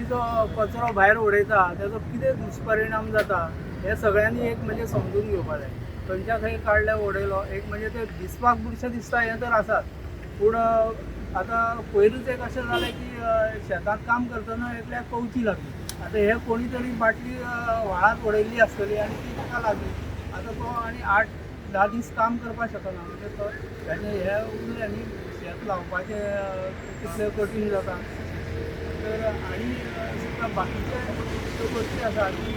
जो कचरो भायर उडयता त्याचो कितें दुश्परिणाम जाता हे सगळ्यांनी एक म्हणजे समजून घेवपाक जाय. खंयच्या खंय काडले उडयलो एक म्हणजे ते दिसपाक बुरशें दिसता हें तर आसात, पूण आतां पयरूच एक अशें जालें की शेतांत काम करतना एकल्याक कवची लागली. आतां हे कोणी तरी बाटली व्हाळांत उडयल्ली आसतली आनी ती ताका लागली. आतां तो आनी 8-10 दीस काम करपाक शकना म्हणजे तो ताचें हे उरलें न्ही शेत लावपाचें कितलें कठीण जाता. तर आनी सुद्दां बाकीचे ज्यो गोश्टी आसा की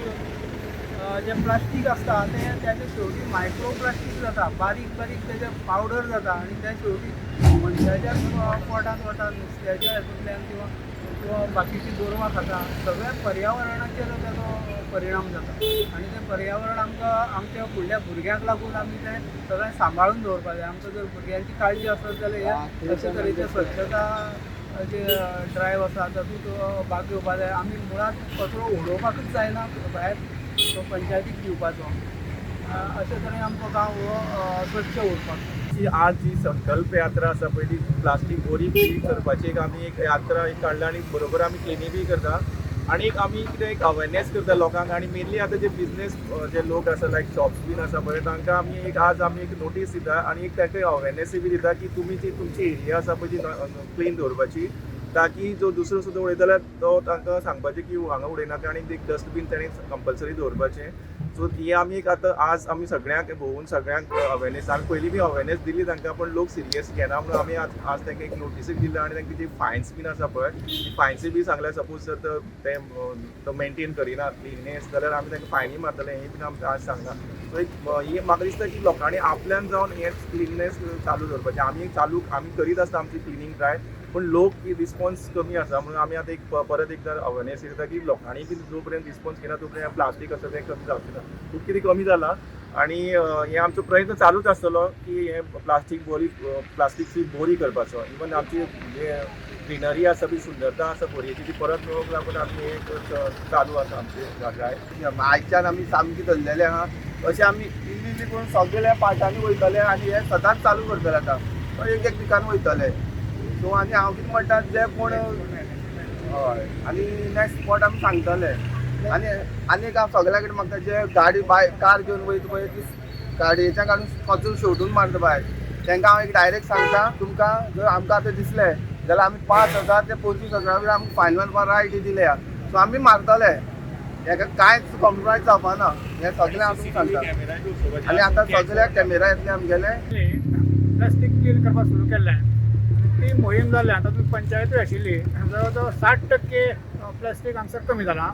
जे प्लास्टीक आसता ते त्याचे शेवटी मायक्रो प्लास्टीक जाता, बारीक बारीक तेजे पावडर जाता आनी ते शेवटी मनशाच्याच पोटांत वता, नुस्त्याच्या हातूंतल्यान किंवा बाकीची गोरवां खाता. सगळ्या पर्यावरणाचेर ताचो परिणाम जाता आनी तें पर्यावरण आमकां आमच्या फुडल्या भुरग्यांक लागून आमी तें सगळें सांबाळून दवरपाक जाय. आमकां जर भुरग्यांची काळजी आसत जाल्यार हे अशे तरेचे स्वच्छता जे ड्रायव्ह आसा तातूंत भाग घेवपाक जाय. आमी मुळात कचरो उडोवपाकूच जायना भायर, तो पंचायतीक दिवपाचो. अशे तरेन आमचो गांव हो स्वच्छ उरपाक. की आज जी संकल्प यात्रा आसा पळय ती प्लास्टीक बरी फ्री करपाची आमी एक यात्रा एक काडला आनी बरोबर आमी क्लिनिंगूय करता आनी एक आमी कितें एक अवेरनेस करता लोकांक. आनी मेनली आतां जे बिजनेस जे लोक आसा लायक शॉप्स बीन आसा पळय तांकां आमी एक आज आमी एक नोटीस दिता आनी एक तांकां अवेरनेसूय बी दिता की तुमी जी तुमची एरिया आसा पळय ती क्लीन दवरपाची, ताकी जो दुसरो सुद्दां उडयता जाल्यार तो तांकां सांगपाचें की हांगा उडयनाका आनी एक डस्टबीन ताणें कंपल्सरी दवरपाचें. सो ही आमी एक आतां आज आमी सगळ्यांक भोंवून सगळ्यांक अवेरनेस आमी पयलीं बी अवेरनेस दिली तांकां, पण लोक सिरियस घेना म्हणून आमी आज तांकां एक नोटीसूय दिला आनी तांकां जी फायन्स बीन आसा पळय ती फायन्सूय बी सांगल्या सपोज जर ते तो मेंटेन करिना क्लिननेस जाल्यार आमी तांकां फायनी मारतले हें बीन आमकां आज सांगला. सो एक ही म्हाका दिसता की लोकांनी आपल्यान जावन हें क्लिननेस चालू दवरपाचें. आमी करीत आसता आमची क्लिनिंग ड्रायव, पण लोक रिस्पॉन्स कमी आसा म्हणून आमी आतां एक परत एकदां अवेरनेस दिता की लोकांनी बी जो पर्यंत रिस्पॉन्स केना तो पर्यंत प्लास्टीक आसा तें कमी जावचें ना. खूब कितें कमी जालां आनी हें आमचो प्रयत्न चालूच आसतलो की हें प्लास्टीक फ्री बोरी करपाचो. इवन आमची जे ग्रिनरी आसा बी सुंदरता आसा बोरयेची ती परत मेळोवंक लागून आमी हें चालू आसा आमचें ड्रायव. आयच्यान आमी सामकी धरलेले आहा अशें आमी इल्ली करून सगळ्या पार्टांनी वयतले आनी हे सदांच चालू करतले आतां एक एक ठिकाण वयतले. सो आनी हांव कितें म्हणटा जे कोण हय आनी नेक्स्ट स्पॉट आमी सांगतले. आनी एक हांव सगळ्या कडेन मागता जे गाडी कार घेवन वयता पळय ती गाडयेच्या काडून कचरो शेवटून मारता भायर तांकां हांव एक डायरेक्ट सांगता तुमकां जर आमकां आतां दिसलें जाल्यार आमी 5,000 ते 25,000 आमकां फायन मारपाक रायट दिल्या. सो आमी मारतले, हेका कांयच कॉम्प्रोमायज जावपा ना. हें सगळें हांव तुमकां सांगता. आनी आतां सगळ्या कॅमेरा येतले आमगेले. प्लास्टीक क्लीन करपाक सुरू केल्लें. ती मोहीम जाल्या तातूंत पंचायतूय आशिल्ली. जवळ जवळ 60% प्लास्टीक हांगसर कमी जालां.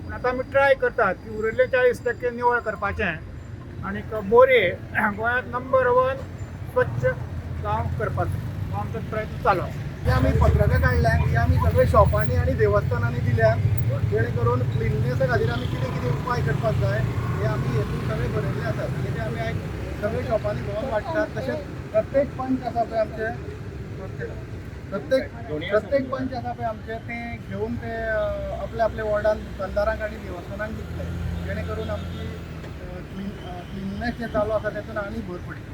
पूण आतां आमी ट्राय करतात की उरिल्ले 40% निवळ करपाचें आनीक बोरये गोंयांत नंबर 1 स्वच्छ गांव करपाचो हो आमचो प्रयत्न चालू आसा. हे आमी पत्रकां काडल्या ही आमी सगळे शॉपांनी आनी देवस्थानांनी दिल्या जेणे करून क्लिननेसा खातीर आमी कितें कितें उपाय करपाक जाय हे आमी हेतून सगळे बरयल्ले आसात. ते आमी आयज सगळे शॉपांनी भोंवन वाडटात. तशेंच प्रत्येक पंच आसा पळय आमचे प्रत्येक पंच आसा पळय आमचे ते घेवन ते आपल्या आपल्या वॉर्डान दुकानदारांक आनी देवस्थानांक दितले जेणे करून आमची क्लिननेस जे चालू आसा तेतून आनी भर पडटली.